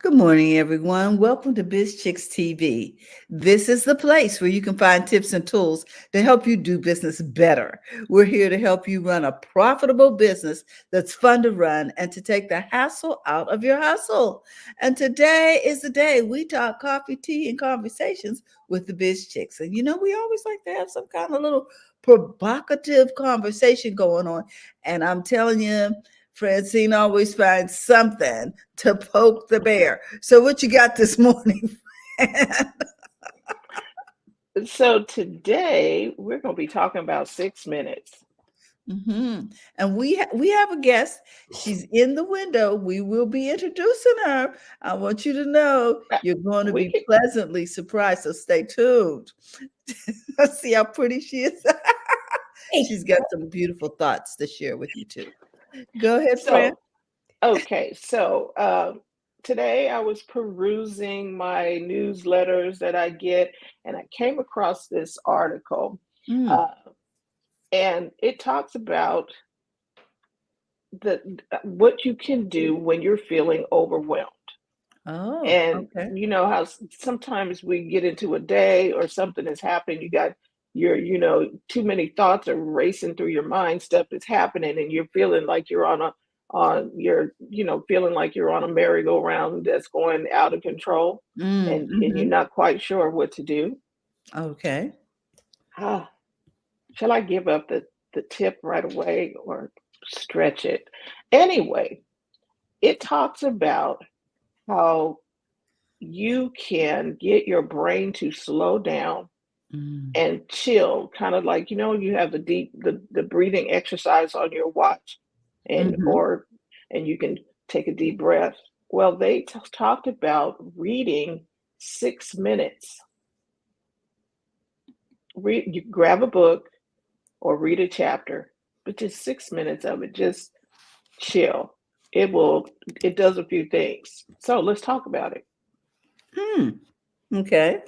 Good morning, everyone. Welcome to BizChicks TV. This is the place where you can find tips and tools to help you do business better. We're here to help you run a profitable business that's fun to run and to take the hassle out of your hustle. And today is the day we talk coffee, tea, and conversations with the BizChicks. And we always like to have some kind of little provocative conversation going on. And I'm telling you, Francine always finds something to poke the bear. So what you got this morning? So today we're going to be talking about 6 minutes. Mm-hmm. And we have a guest. She's in the window. We will be introducing her. I want you to know Uh, you're going to We be can, pleasantly surprised. So stay tuned. See how pretty she is. Hey, She's got some beautiful thoughts to share with you too. Go ahead, Fran. so okay, so today I was perusing my newsletters that I get, and I came across this article, Mm. uh, and it talks about the what you can do when you're feeling overwhelmed. Oh, And okay. you know how sometimes we get into a day or something is happening, you got too many thoughts are racing through your mind, stuff is happening, and you're feeling like you're feeling like you're on a merry-go-round that's going out of control, Mm, and you're hmm. not quite sure what to do. Okay. Ah, shall I give up the tip right away or stretch it? Anyway, it talks about how you can get your brain to slow down Mm, and chill, kind of like you have the breathing exercise on your watch, and hmm. or and you can take a deep breath. Well, they talked about reading 6 minutes. You grab a book or read a chapter, but just 6 minutes of it, just chill. It does a few things. So let's talk about it. Hmm. Okay.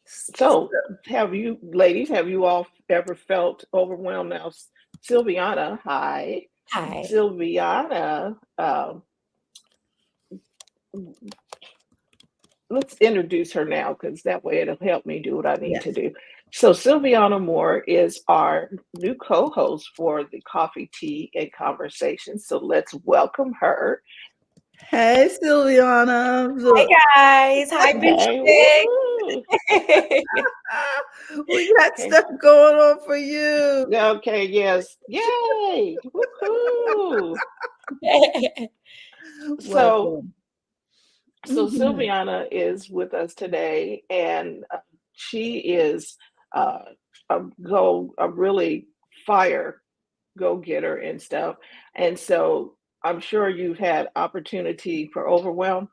So, have you all ever felt overwhelmed? Now, Sylviana, hi. hi. Sylviana, let's introduce her now because that way it'll help me do what I need to Yes. do. So, Sylviana Moore is our new co host for the Coffee, Tea, and Conversation. So, let's welcome her. Hey, Sylviana. Hi, Look, guys. Hi, Hey, BizChicks. woohoo. we got Okay, stuff going on for you. okay, yes. Yay. Woohoo. So, Welcome. So Hmm. Sylviana is with us today, and she is uh, a really fire go getter and stuff. And so I'm sure you've had opportunity for overwhelm.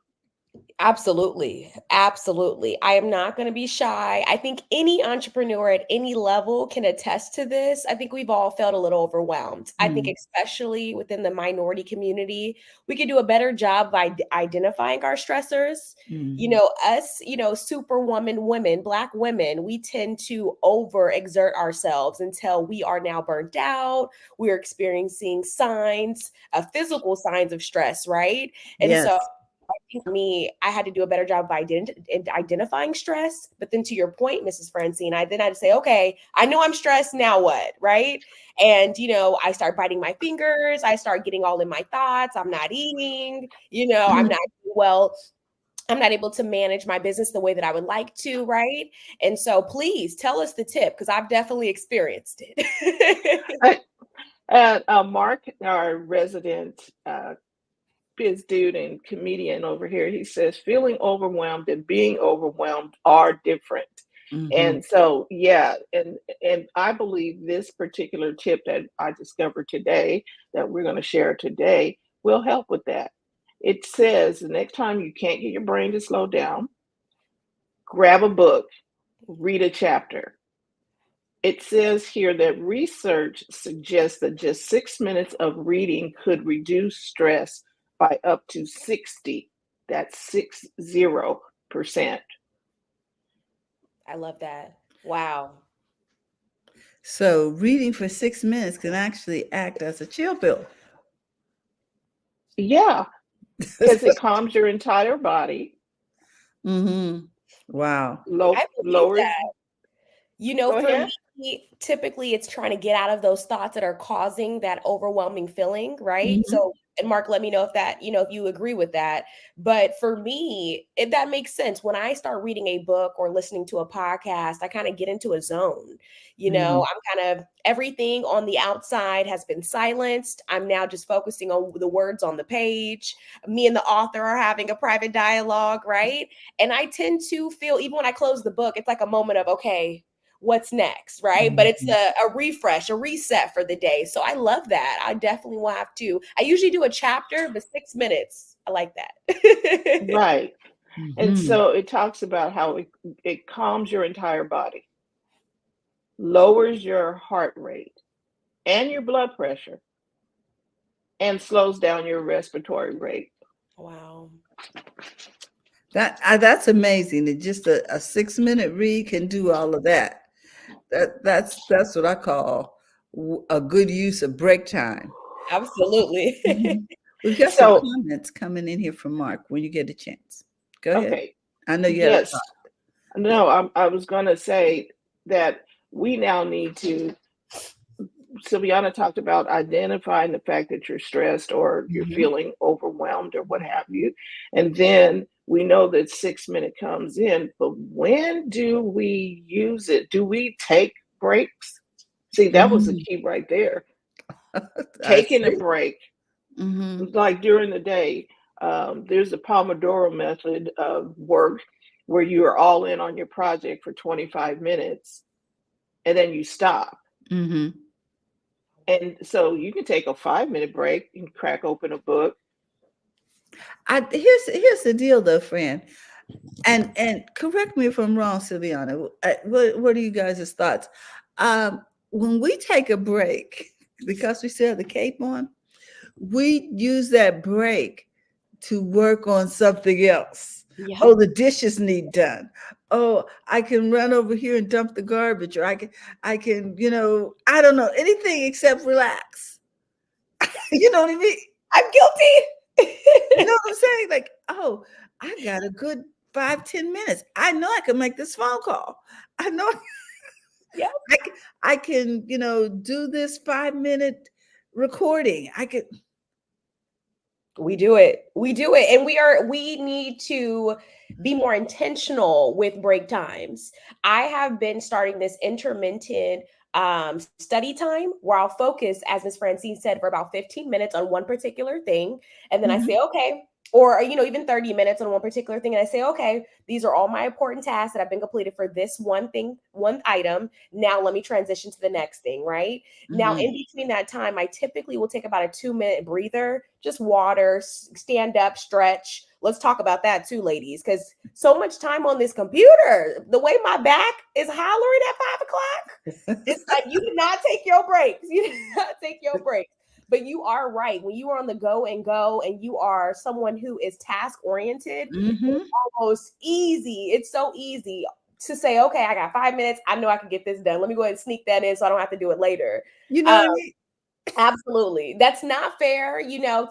Absolutely. Absolutely. I am not going to be shy. I think any entrepreneur at any level can attest to this. I think we've all felt a little overwhelmed. I think, Mm, especially within the minority community, we could do a better job by identifying our stressors. mm. Us, superwoman women, Black women, we tend to overexert ourselves until we are now burnt out. We're experiencing signs, physical signs of stress, right? And so Yes. think for me, I had to do a better job of identifying stress. But then to your point, Mrs. Francine, I then had to say, okay, I know I'm stressed. Now what? Right. And, I start biting my fingers. I start getting all in my thoughts. I'm not eating, I'm not well. I'm not able to manage my business the way that I would like to. Right. And so please tell us the tip because I've definitely experienced it. Uh, Mark, our resident biz dude and comedian over here, he says feeling overwhelmed and being overwhelmed are different. Hmm. And so, yeah, and I believe this particular tip that I discovered today that we're going to share today will help with that. It says the next time you can't get your brain to slow down, grab a book, read a chapter. It says here that research suggests that just 6 minutes of reading could reduce stress by up to 60. That's 60%. I love that. Wow. So reading for 6 minutes can actually act as a chill pill. Yeah. because it calms your entire body, Mm-hmm. Wow. I believe lowers. that. Go For ahead. me, typically it's trying to get out of those thoughts that are causing that overwhelming feeling, right? Mm-hmm. So, and Mark, let me know if that, if you agree with that. But for me, that makes sense. When I start reading a book or listening to a podcast, I kind of get into a zone. Mm-hmm. I'm kind of everything on the outside has been silenced. I'm now just focusing on the words on the page. Me and the author are having a private dialogue, right? And I tend to feel, even when I close the book, it's like a moment of, okay, what's next, right? But it's a refresh, a reset for the day. So I love that. I definitely will have to. I usually do a chapter, but 6 minutes. I like that. Right. And Mm-hmm. so it talks about how it calms your entire body, lowers your heart rate and your blood pressure, and slows down your respiratory rate. Wow. That's amazing. That just a 6-minute read can do all of that. That's what I call a good use of break time. Absolutely. Mhm. We've got some So, comments coming in here from Mark when you get a chance. Go ahead. okay, I know you had a yes. thought. No, I was going to say that we now need to. Sylviana talked about identifying the fact that you're stressed or you're Mhm. feeling overwhelmed or what have you. And then we know that 6 minute comes in, but when do we use it? Do we take breaks? See, that was the Mhm. key right there. I Taking a see. break, Mhm. like during the day, there's the Pomodoro method of work where you are all in on your project for 25 minutes and then you stop. Mhm. And so you can take a 5 minute break and crack open a book. Here's the deal though, Fran. And correct me if I'm wrong, Sylviana. What are you guys' thoughts? When we take a break, because we still have the cape on, we use that break to work on something else. Yeah. Oh, the dishes need done. Oh, I can run over here and dump the garbage, or I can, I don't know, anything except relax. You know what I mean? I'm guilty. You know what I'm saying? Like, oh, I got a good 5-10 minutes. I know I can make this phone call. I know Yeah. I can, do this 5-minute recording. I could. We do it. We do it. And we need to be more intentional with break times. I have been starting this intermittent study time where I'll focus, as Ms. Francine said, for about 15 minutes on one particular thing. And then I say, Mhm. okay, or even 30 minutes on one particular thing. And I say, okay, these are all my important tasks that have been completed for this one thing, one item. Now let me transition to the next thing, right? Now, in Mhm. between that time, I typically will take about a 2-minute breather, just water, stand up, stretch. Let's talk about that too, ladies, because so much time on this computer, the way my back is hollering at 5 o'clock, it's like you did not take your breaks. You did not take your breaks. But you are right. When you are on the go and you are someone who is task oriented, it's Mhm. almost easy. It's so easy to say, okay, I got 5 minutes. I know I can get this done. Let me go ahead and sneak that in so I don't have to do it later. You know Um, what I mean? Absolutely. That's not fair.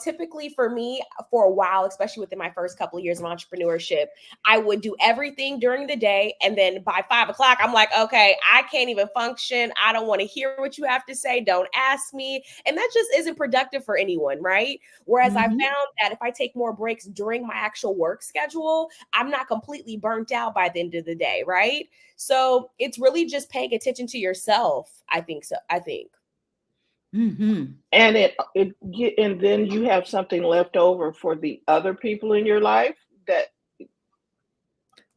Typically for me, for a while, especially within my first couple of years of entrepreneurship, I would do everything during the day. And then by 5 o'clock, I'm like, okay, I can't even function. I don't want to hear what you have to say. Don't ask me. And that just isn't productive for anyone, right? Whereas I Mhm. found that if I take more breaks during my actual work schedule, I'm not completely burnt out by the end of the day, right? So it's really just paying attention to yourself. I think so. I think. Mhm. And and then you have something left over for the other people in your life that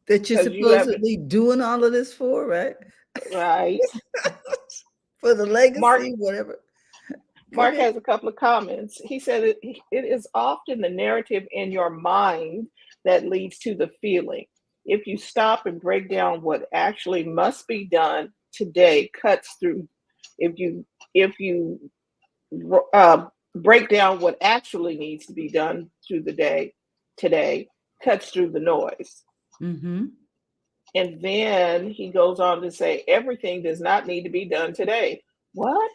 That you're because you have supposedly doing all of this for, right? right. For the Mark legacy, whatever. Go Mark ahead. has a couple of comments. He said it is often the narrative in your mind that leads to the feeling. If you stop and break down what actually must be done today, cuts through. If you break down what actually needs to be done through the day today, cuts through the noise. Mhm. And then he goes on to say everything does not need to be done today. What?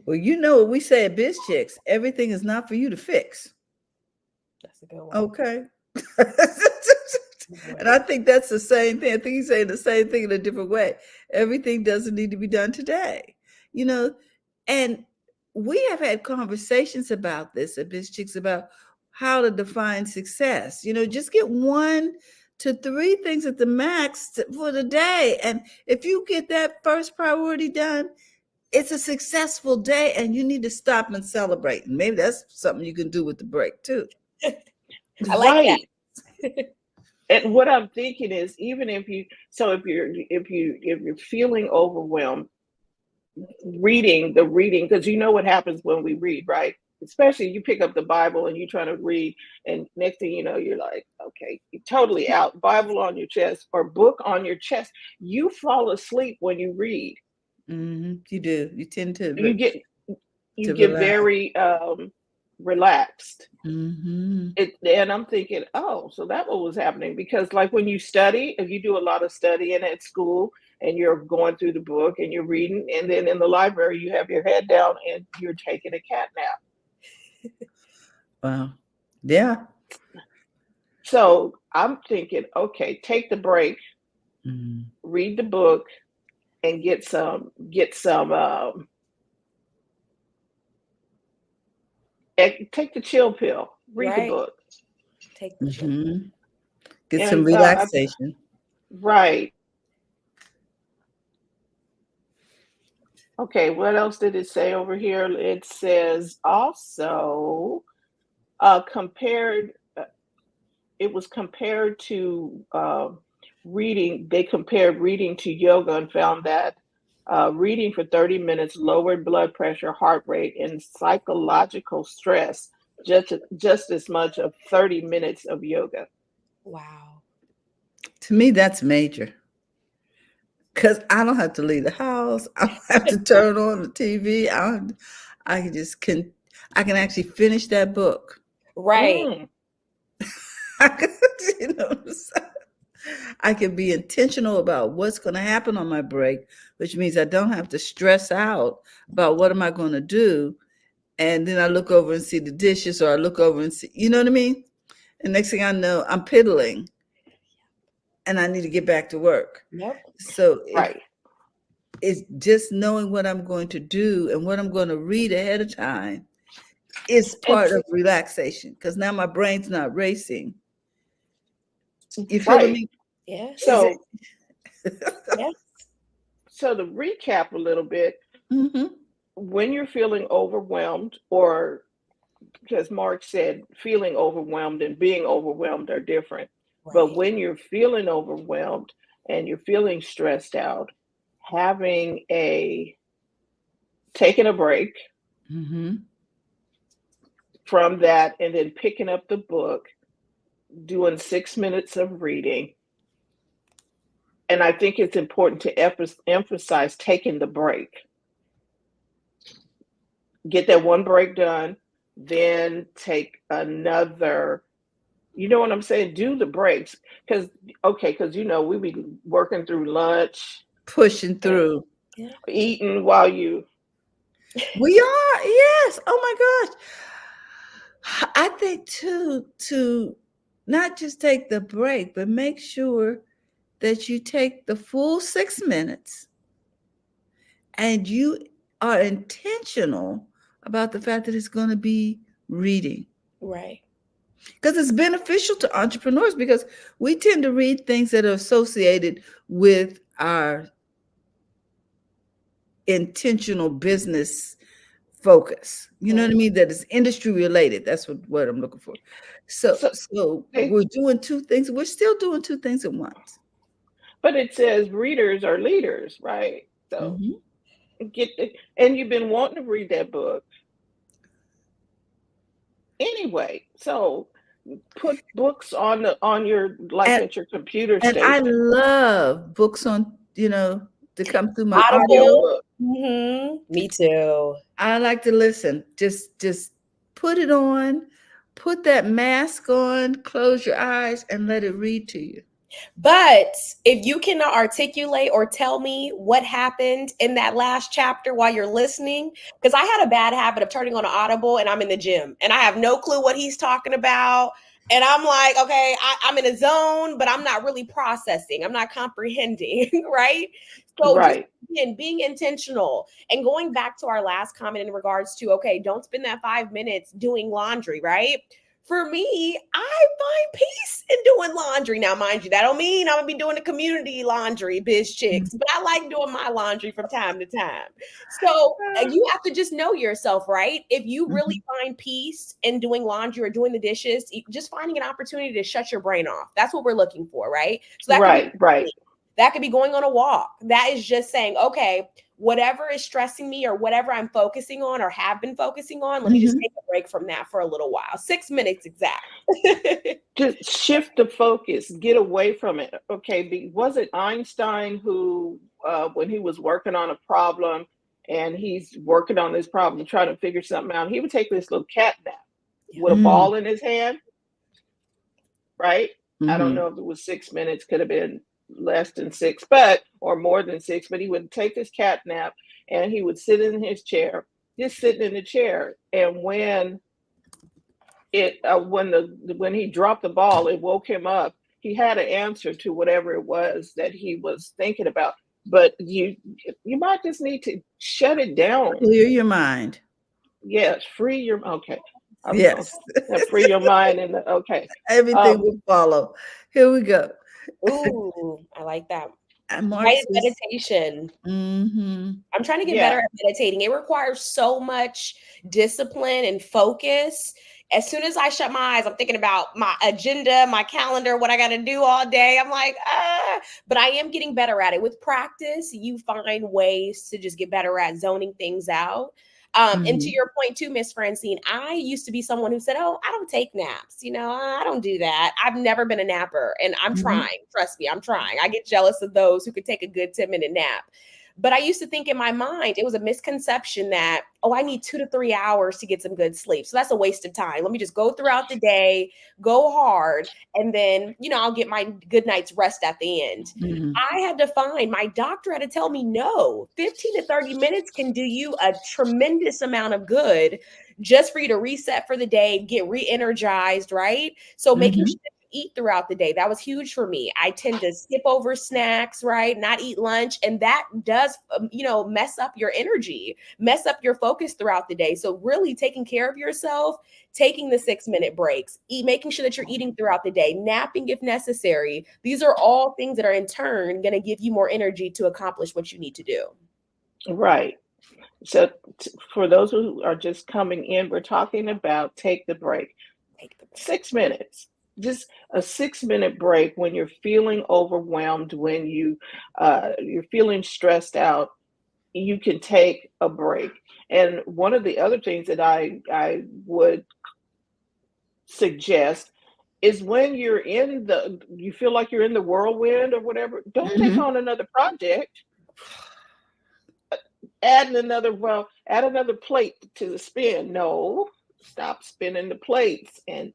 Well, you know what we say at BizChicks, everything is not for you to fix. good one. Okay. And I think that's the same thing. I think he's saying the same thing in a different way. Everything doesn't need to be done today, you know. And we have had conversations about this at BizChicks about how to define success. You know, just get 1 to 3 things at the max for the day. And if you get that first priority done, it's a successful day, and you need to stop and celebrate. And maybe that's something you can do with the break too. I like that. Right. And what I'm thinking is, even if you're feeling overwhelmed, reading, because you know what happens when we read, right? Especially you pick up the Bible and you're trying to read, and next thing you know, you're like, okay, you're totally out. Bible on your chest or book on your chest. You fall asleep when you read. You do. You tend to You get relax. very relaxed. Mm-hmm. And I'm thinking, oh, so that what was happening, because like when you study, if you do a lot of studying at school and you're going through the book and you're reading, and then in the library you have your head down and you're taking a cat nap. Wow. Yeah. So I'm thinking, okay, take the break, read the book, and get some take the chill pill, read the book. Take the chill. Get some relaxation. Right. Okay, what else did it say over here? It says also compared, it was compared to reading. They compared reading to yoga and found that reading for 30 minutes lowered blood pressure, heart rate, and psychological stress just as much of 30 minutes of yoga. Wow. To me, that's major. Because I don't have to leave the house. I don't have to turn on the TV. I can actually finish that book. Right. You know, I can be intentional about what's going to happen on my break, which means I don't have to stress out about what am I going to do. And then I look over and see the dishes, or I look over and see, you know what I mean? And next thing I know, I'm piddling and I need to get back to work. Yep. So Right. it's just knowing what I'm going to do and what I'm going to read ahead of time is part of relaxation, because now my brain's not racing. You feeling me? Yeah. So, yes. So to recap a little bit, when you're feeling overwhelmed, or because Mark said feeling overwhelmed and being overwhelmed are different. Right. But when you're feeling overwhelmed and you're feeling stressed out, taking a break from that, and then picking up the book, doing 6 minutes of reading. And I think it's important to emphasize taking the break. Get that one break done, then take another. You know what I'm saying? Do the breaks. Because you know, we be working through lunch. Pushing through. Eating while you. We are, yes. Oh my gosh. I think too, to not just take the break, but make sure that you take the full 6 minutes and you are intentional about the fact that it's going to be reading. Right. Because it's beneficial to entrepreneurs, because we tend to read things that are associated with our intentional business focus. You know what I mean? That is industry related. That's what I'm looking for. So we're doing 2 things. We're still doing 2 things at once. But it says readers are leaders, right? So and you've been wanting to read that book anyway. So put books on your at your computer station. And I love books on, to come through my audio. Me too. I like to listen. Just put it on, put that mask on, close your eyes, and let it read to you. But if you cannot articulate or tell me what happened in that last chapter while you're listening, because I had a bad habit of turning on an Audible and I'm in the gym and I have no clue what he's talking about. And I'm like, okay, I'm in a zone, but I'm not really processing. I'm not comprehending, right? So just Right. again, being intentional and going back to our last comment in regards to, okay, don't spend that 5 minutes doing laundry, right? For me, I find peace in doing laundry. Now, mind you, that don't mean I'm gonna be doing the community laundry, BizChicks, but I like doing my laundry from time to time. So you have to just know yourself, right? If you really find peace in doing laundry or doing the dishes, just finding an opportunity to shut your brain off. That's what we're looking for, right? So that could be Right. that could be going on a walk. That is just saying, okay, whatever is stressing me or whatever I'm focusing on or have been focusing on, let me just take a break from that for a little while. 6 minutes exact. Just shift the focus, get away from it. Okay, was it Einstein who, when he was working on a problem and he's working on this problem, trying to figure something out, he would take this little cat nap with a ball in his hand, right? I don't know if it was 6 minutes, could have been less than six, or more than six, but he would take his cat nap and he would sit in his chair, just sitting in the chair. And when when he dropped the ball, it woke him up. He had an answer to whatever it was that he was thinking about. But you might just need to shut it down. Clear your mind. Yes, free your okay. I was Yes. gonna free your mind and okay. Everything will follow. Here we go. Ooh, I like that. Mark says, meditation. I'm trying to get better at meditating. It requires so much discipline and focus. As soon as I shut my eyes, I'm thinking about my agenda, my calendar, what I got to do all day. I'm like, but I am getting better at it. With practice, you find ways to just get better at zoning things out. And to your point too, Miss Francine, I used to be someone who said, oh, I don't take naps. I don't do that. I've never been a napper and I'm trying. Trust me, I'm trying. I get jealous of those who could take a good 10-minute nap. But I used to think in my mind, it was a misconception that, oh, I need 2 to 3 hours to get some good sleep. So that's a waste of time. Let me just go throughout the day, go hard, and then, I'll get my good night's rest at the end. I had to find, my doctor had to tell me, no, 15 to 30 minutes can do you a tremendous amount of good just for you to reset for the day, get re-energized, right? So making sure eat throughout the day. That was huge for me. I tend to skip over snacks, right? Not eat lunch. And that does, mess up your energy, mess up your focus throughout the day. So really taking care of yourself, taking the 6-minute breaks, making sure that you're eating throughout the day, napping if necessary. These are all things that are in turn going to give you more energy to accomplish what you need to do. Right. So for those who are just coming in, we're talking about take the break. 6 minutes. Just a 6-minute break when you're feeling overwhelmed, when you're feeling stressed out, you can take a break. And one of the other things that I would suggest is when you feel like you're in the whirlwind or whatever, don't take on another project. Add another plate to the spin. No, stop spinning the plates. And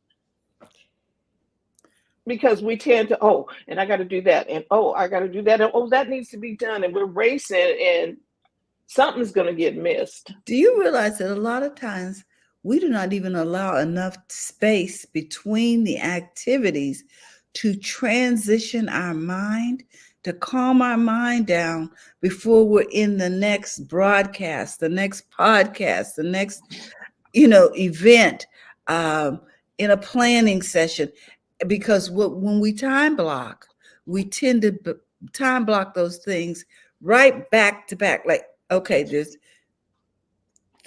because we tend to, and I got to do that, and I got to do that, and that needs to be done, and we're racing, and something's going to get missed. Do you realize that a lot of times we do not even allow enough space between the activities to transition our mind, to calm our mind down before we're in the next broadcast, the next podcast, the next, event, in a planning session? Because when we time block, we tend to time block those things right back to back. Like, okay, there's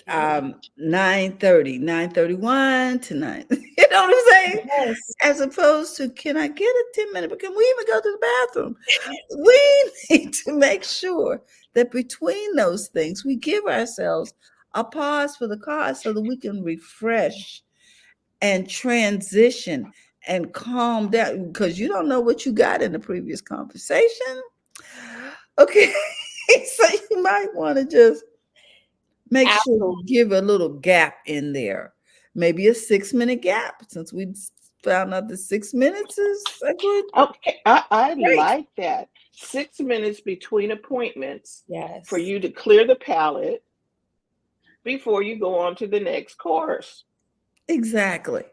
9:30, 9:31 to 9. You know what I'm saying? Yes. As opposed to, can I get a 10-minute, but can we even go to the bathroom? We need to make sure that between those things, we give ourselves a pause for the cause so that we can refresh and transition and calm down, because you don't know what you got in the previous conversation. Okay. So you might want to just make sure you give a little gap in there, maybe a 6-minute gap, since we found out that 6 minutes is a good. Okay, I like that. 6 minutes between appointments. Yes. For you to clear the palate before you go on to the next course. Exactly.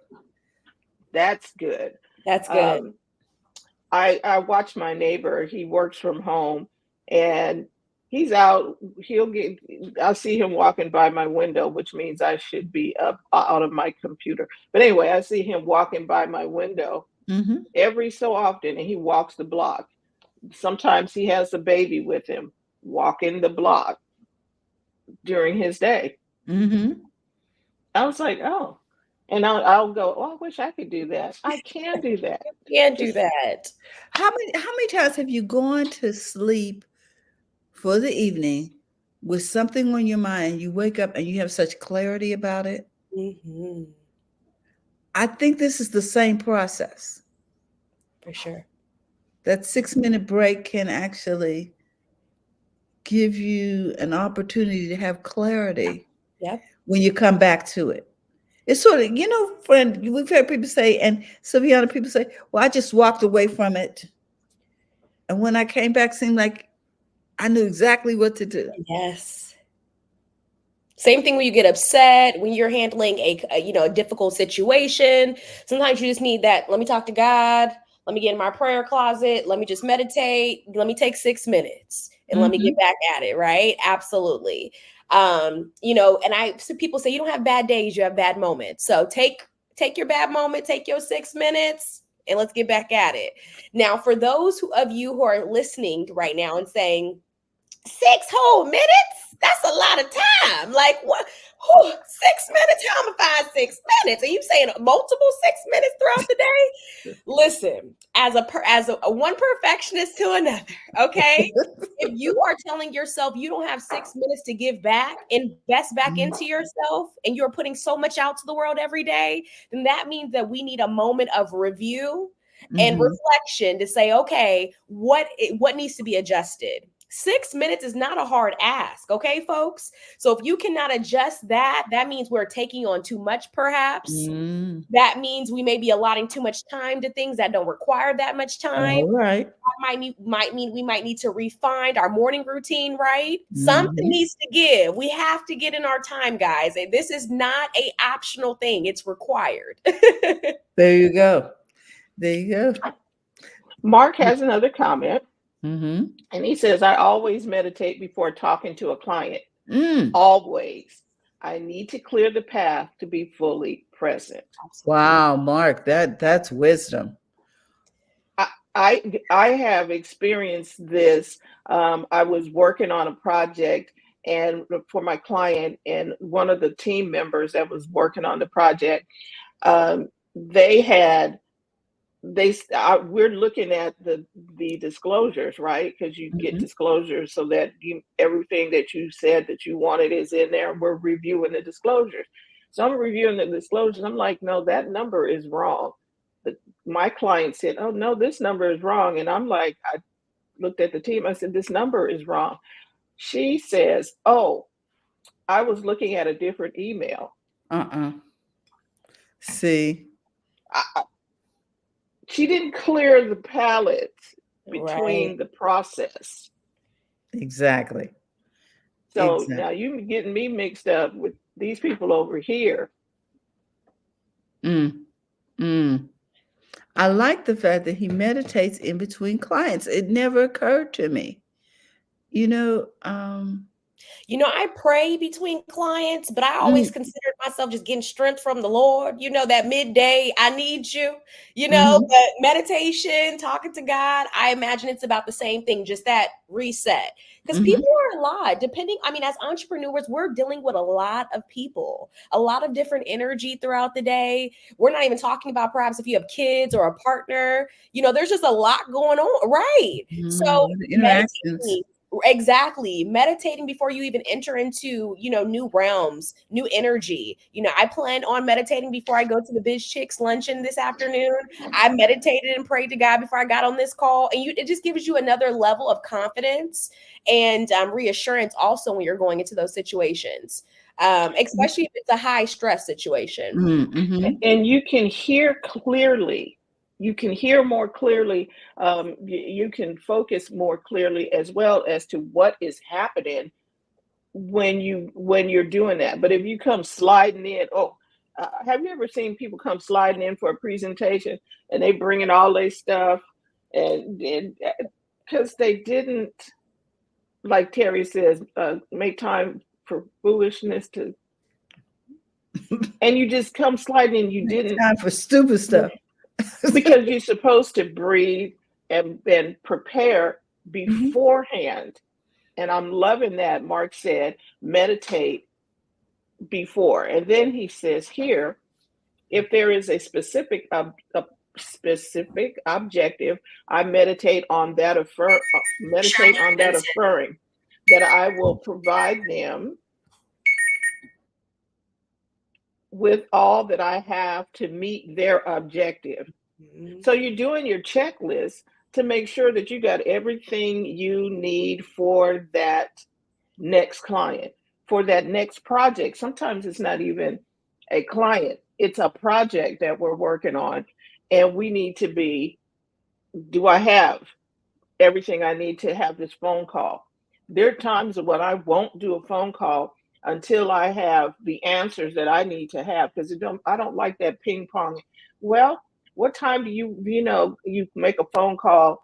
That's good. That's good. I watch my neighbor. He works from home, and he's out. I'll see him walking by my window, which means I should be up out of my computer. But anyway, I see him walking by my window Mm-hmm. every so often, and he walks the block. Sometimes he has a baby with him, walking the block during his day. Mm-hmm. I was like, oh, and I'll go, oh, I wish I could do that. I can do that. You can't do Just that. How many times have you gone to sleep for the evening with something on your mind? You wake up and you have such clarity about it. Hmm. I think this is the same process. For sure. That 6-minute break can actually give you an opportunity to have clarity Yep. when you come back to it. It's sort of, friend, we've heard people say, and Sylvianna, people say, well, I just walked away from it. And when I came back, it seemed like I knew exactly what to do. Yes. Same thing when you get upset, when you're handling a difficult situation. Sometimes you just need that. Let me talk to God. Let me get in my prayer closet. Let me just meditate. Let me take 6 minutes and let me get back at it. Right? Absolutely. So people say you don't have bad days, you have bad moments. So take your bad moment, take your 6 minutes, and let's get back at it. Now, for those of you who are listening right now and saying, 6 whole minutes? That's a lot of time. Like what? 6 minutes? How am I gonna find 6 minutes? Are you saying multiple 6 minutes throughout the day? Listen, as a one perfectionist to another, okay? If you are telling yourself you don't have 6 minutes to give back, invest back into yourself, and you're putting so much out to the world every day, then that means that we need a moment of review and reflection to say, okay, what needs to be adjusted? 6 minutes is not a hard ask. Okay, folks. So if you cannot adjust that, that means we're taking on too much, perhaps. That means we may be allotting too much time to things that don't require that much time. All right. That might mean we might need to refine our morning routine, right? Something needs to give. We have to get in our time, guys. This is not an optional thing. It's required. There you go. There you go. Mark has another comment. Mm-hmm. And he says, I always meditate before talking to a client. Mm. Always. I need to clear the path to be fully present. Wow, Mark, that's wisdom. I have experienced this. I was working on a project and for my client, and one of the team members that was working on the project, we're looking at the disclosures, right? Because you get disclosures so that everything that you said that you wanted is in there. We're reviewing the disclosures. So I'm reviewing the disclosures. I'm like, no, that number is wrong. My client said, oh no, this number is wrong. And I'm like, I looked at the team. I said, this number is wrong. She says, oh, I was looking at a different email. See, she didn't clear the palette between the process. Exactly. So now you're getting me mixed up with these people over here. I like the fact that he meditates in between clients. It never occurred to me. I pray between clients, but I always considered myself just getting strength from the Lord. That midday, I need you, but meditation, talking to God, I imagine it's about the same thing, just that reset. Because people are a lot, as entrepreneurs, we're dealing with a lot of people, a lot of different energy throughout the day. We're not even talking about perhaps if you have kids or a partner, there's just a lot going on, right? So interactions. Exactly. Meditating before you even enter into, new realms, new energy. I plan on meditating before I go to the BizChicks luncheon this afternoon. I meditated and prayed to God before I got on this call. And it just gives you another level of confidence and reassurance also when you're going into those situations, especially if it's a high stress situation. And you can hear clearly. You can hear more clearly. You can focus more clearly as well as to what is happening when you're doing that. But if you come sliding in, have you ever seen people come sliding in for a presentation and they bring in all their stuff and because they didn't, like Terri says, make time for foolishness to, and you just come sliding in, you didn't Time for stupid stuff. because you're supposed to breathe and prepare beforehand. And I'm loving that Mark said, meditate before. And then he says here, if there is a specific objective, I meditate on that affirming that I will provide them with all that I have to meet their objective. So you're doing your checklist to make sure that you got everything you need for that next client, for that next project. Sometimes it's not even a client, it's a project that we're working on. And we need to be, do I have everything I need to have this phone call? There are times when I won't do a phone call until I have the answers that I need to have, because I don't like that ping pong. Well, what time do you make a phone call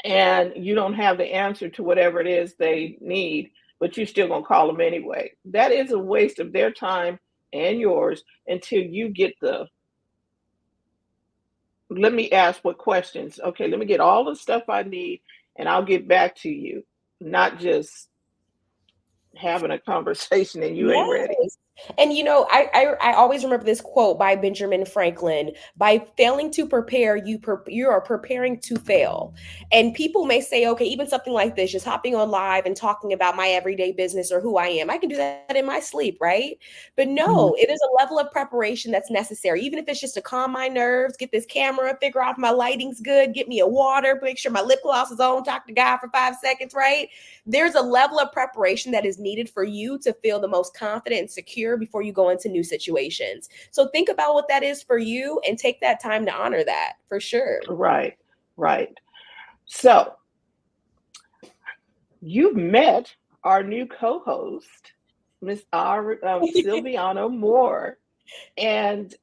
and you don't have the answer to whatever it is they need, but you're still going to call them anyway? That is a waste of their time and yours until you get let me ask what questions. Okay, let me get all the stuff I need and I'll get back to you. Not just having a conversation and you ain't ready. And I always remember this quote by Benjamin Franklin: by failing to prepare, you are preparing to fail. And people may say, okay, even something like this, just hopping on live and talking about my everyday business or who I am, I can do that in my sleep, right? But no, it is a level of preparation that's necessary. Even if it's just to calm my nerves, get this camera, figure out if my lighting's good, get me a water, make sure my lip gloss is on, talk to God for 5 seconds, right? There's a level of preparation that is needed for you to feel the most confident and secure before you go into new situations. So think about what that is for you and take that time to honor that, for sure. Right. So you've met our new co-host, Miss Sylvianna Moore, and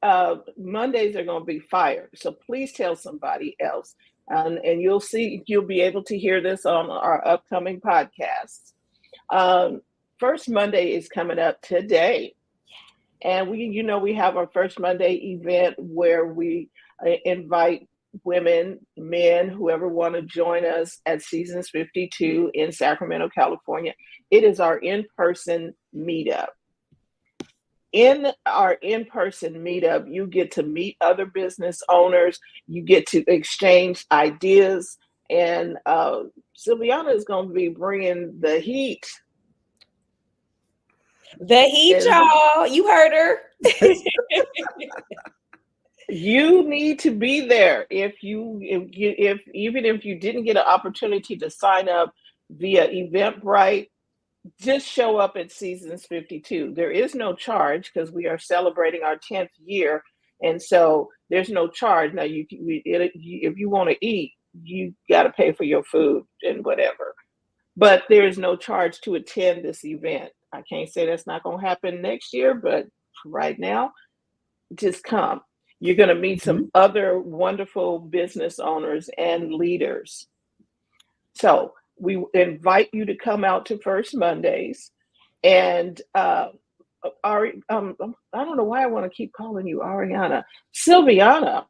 Mondays are going to be fire. So please tell somebody else, and you'll be able to hear this on our upcoming podcasts. First Monday is coming up today. And we have our First Monday event where we invite women, men, whoever want to join us at Seasons 52 in Sacramento, California. It is our in-person meetup. In our in-person meetup, you get to meet other business owners. You get to exchange ideas. And Sylvianna is going to be bringing the heat. The heat, y'all. You heard her. You need to be there. If even if you didn't get an opportunity to sign up via Eventbrite, just show up at Seasons 52. There is no charge because we are celebrating our 10th year, and so there's no charge. Now, if you want to eat, you got to pay for your food and whatever. But there is no charge to attend this event. I can't say that's not going to happen next year, but right now, just come. You're going to meet some other wonderful business owners and leaders. So we invite you to come out to First Mondays. And Ari, I don't know why I want to keep calling you Ariana. Sylvianna,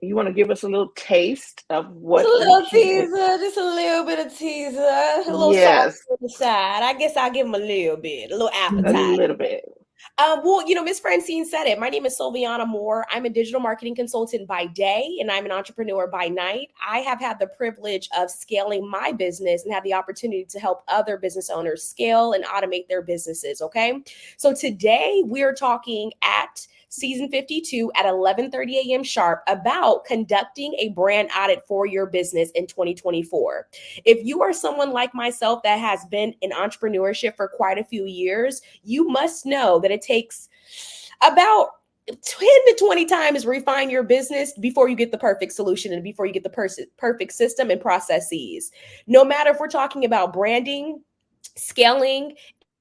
you want to give us a little taste of what? Just a little teaser, just a little bit of teaser, a little sauce on the side. I guess I'll give them a little bit, a little appetite. A little bit. Well, Miss Francine said it. My name is Sylvianna Moore. I'm a digital marketing consultant by day, and I'm an entrepreneur by night. I have had the privilege of scaling my business and have the opportunity to help other business owners scale and automate their businesses, okay? So today we're talking at Season 52 at 11:30 a.m. sharp about conducting a brand audit for your business in 2024. If you are someone like myself that has been in entrepreneurship for quite a few years, you must know that it takes about 10 to 20 times refine your business before you get the perfect solution and before you get the perfect system and processes. No matter if we're talking about branding, scaling,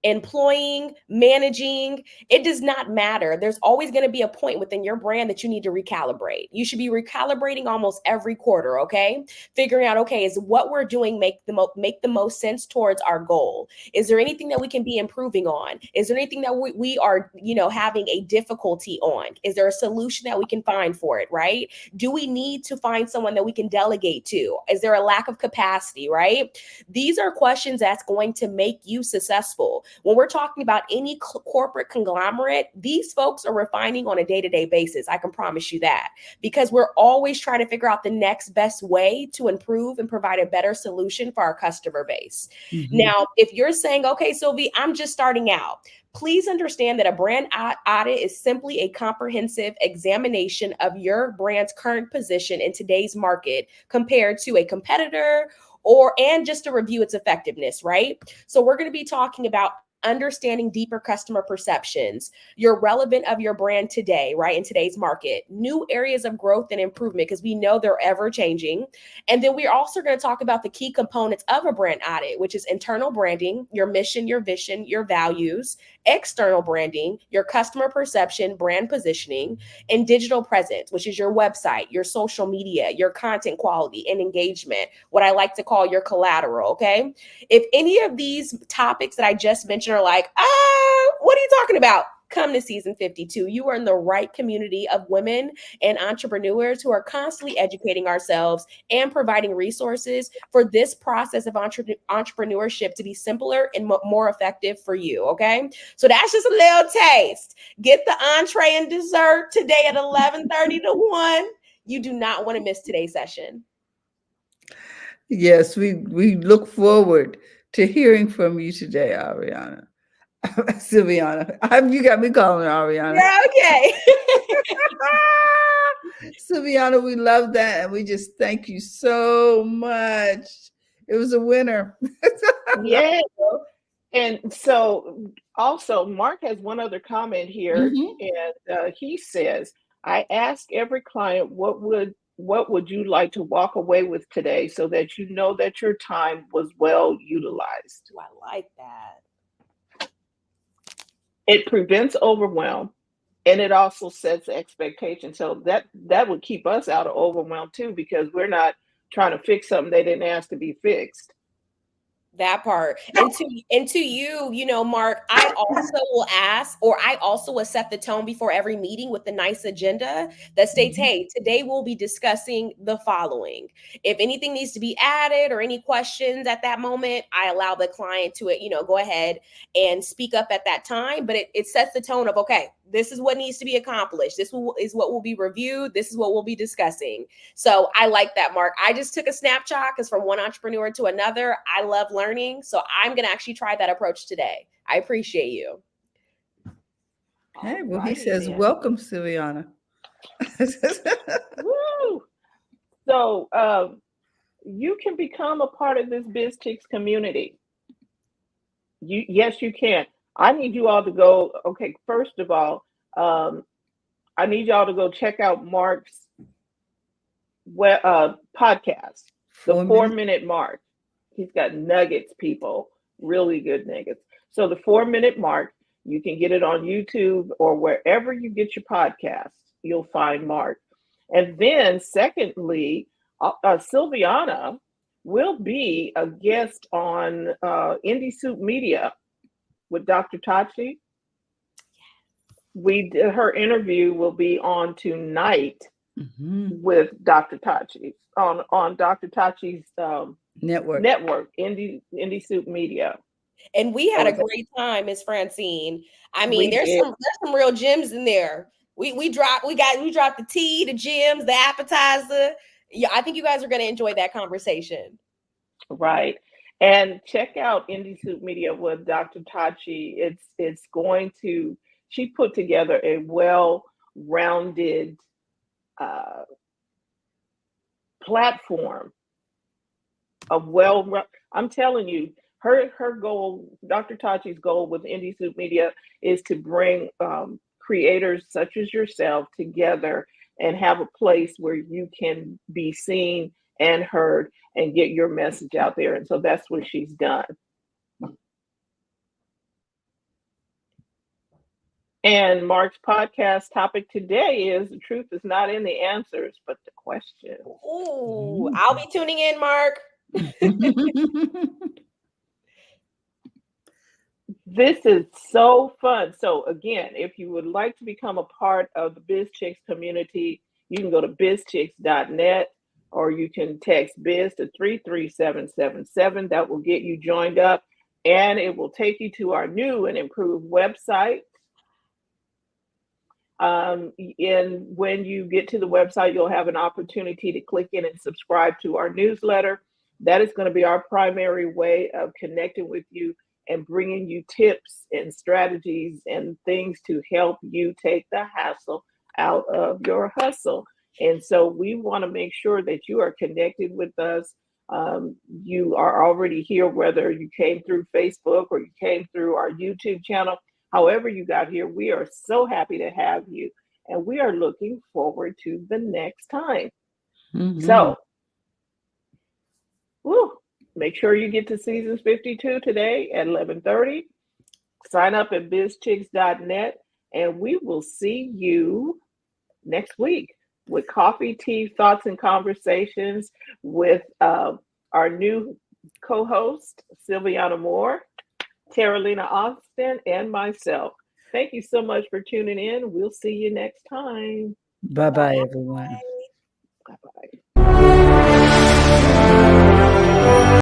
employing, managing, it does not matter. There's always going to be a point within your brand that you need to recalibrate. You should be recalibrating almost every quarter, okay? Figuring out, okay, is what we're doing make the most sense towards our goal? Is there anything that we can be improving on? Is there anything that we are, having a difficulty on? Is there a solution that we can find for it, right? Do we need to find someone that we can delegate to? Is there a lack of capacity, right? These are questions that's going to make you successful. When we're talking about any corporate conglomerate, these folks are refining on a day-to-day basis. I can promise you that, because we're always trying to figure out the next best way to improve and provide a better solution for our customer base. Mm-hmm. Now, if you're saying, okay, Sylvie, I'm just starting out, please understand that a brand audit is simply a comprehensive examination of your brand's current position in today's market compared to a competitor, and just to review its effectiveness, right? So we're going to be talking about understanding deeper customer perceptions, your relevant of your brand today, right, in today's market, new areas of growth and improvement, because we know they're ever changing. And then we're also going to talk about the key components of a brand audit, which is internal branding, your mission, your vision, your values, external branding, your customer perception, brand positioning, and digital presence, which is your website, your social media, your content quality and engagement, what I like to call your collateral, okay? If any of these topics that I just mentioned are like, what are you talking about? Come to season 52. You are in the right community of women and entrepreneurs who are constantly educating ourselves and providing resources for this process of entrepreneurship to be simpler and more effective for you, okay? So that's just a little taste. Get the entree and dessert today at 11:30 to 1. You do not want to miss today's session. Yes, we look forward to hearing from you today, Ariana. Sylvianna. You got me calling her Ariana. Yeah, okay. Sylvianna, we love that. And we just thank you so much. It was a winner. Yeah. And so also Mark has one other comment here, and he says, I ask every client, what would you like to walk away with today so that you know that your time was well utilized? I like that. It prevents overwhelm, and it also sets expectations. So that would keep us out of overwhelm too, because we're not trying to fix something they didn't ask to be fixed. That part. And to you, Mark, I also will ask, or I also will set the tone before every meeting with a nice agenda that states, hey, today we'll be discussing the following. If anything needs to be added or any questions at that moment, I allow the client to, go ahead and speak up at that time. But it sets the tone of, okay, this is what needs to be accomplished. This is what will be reviewed. This is what we'll be discussing. So I like that, Mark. I just took a snapshot because from one entrepreneur to another, I love learning. So I'm going to actually try that approach today. I appreciate you. Hey, well, he says, welcome, Sylvianna. Woo! So you can become a part of this BizChicks community. Yes, you can. I need you all to go. Okay, first of all, I need y'all to go check out Mark's podcast, the 4-minute Mark. He's got nuggets, people, really good nuggets. So the 4-minute Mark, you can get it on YouTube or wherever you get your podcasts. You'll find Mark. And then, secondly, Sylvianna will be a guest on Indie Soup Media with Dr. Tachi. Her interview will be on tonight with Dr. Tachi on Dr. Tachi's network, Indie Soup Media. And we had a great time, Miss Francine. I mean, there's some real gems in there. We dropped the tea, the gems, the appetizer. Yeah, I think you guys are going to enjoy that conversation. Right. And check out Indie Soup Media with Dr. Tachi. She put together a well-rounded platform I'm telling you, her goal, Dr. Tachi's goal with Indie Soup Media is to bring creators such as yourself together and have a place where you can be seen and heard and get your message out there. And so that's what she's done. And Mark's podcast topic today is the truth is not in the answers, but the questions. Ooh, I'll be tuning in, Mark. This is so fun. So again, if you would like to become a part of the BizChicks community, you can go to bizchicks.net or you can text biz to 33777. That will get you joined up and it will take you to our new and improved website. And when you get to the website, you'll have an opportunity to click in and subscribe to our newsletter. That is going to be our primary way of connecting with you and bringing you tips and strategies and things to help you take the hassle out of your hustle. And so we want to make sure that you are connected with us. You are already here, whether you came through Facebook or you came through our YouTube channel. However you got here, we are so happy to have you. And we are looking forward to the next time. So, make sure you get to season 52 today at 11:30. Sign up at bizchicks.net, and we will see you next week with coffee, tea, thoughts, and conversations with our new co-host, Sylvianna Moore, Terri Austin, and myself. Thank you so much for tuning in. We'll see you next time. Bye-bye, everyone. Bye-bye.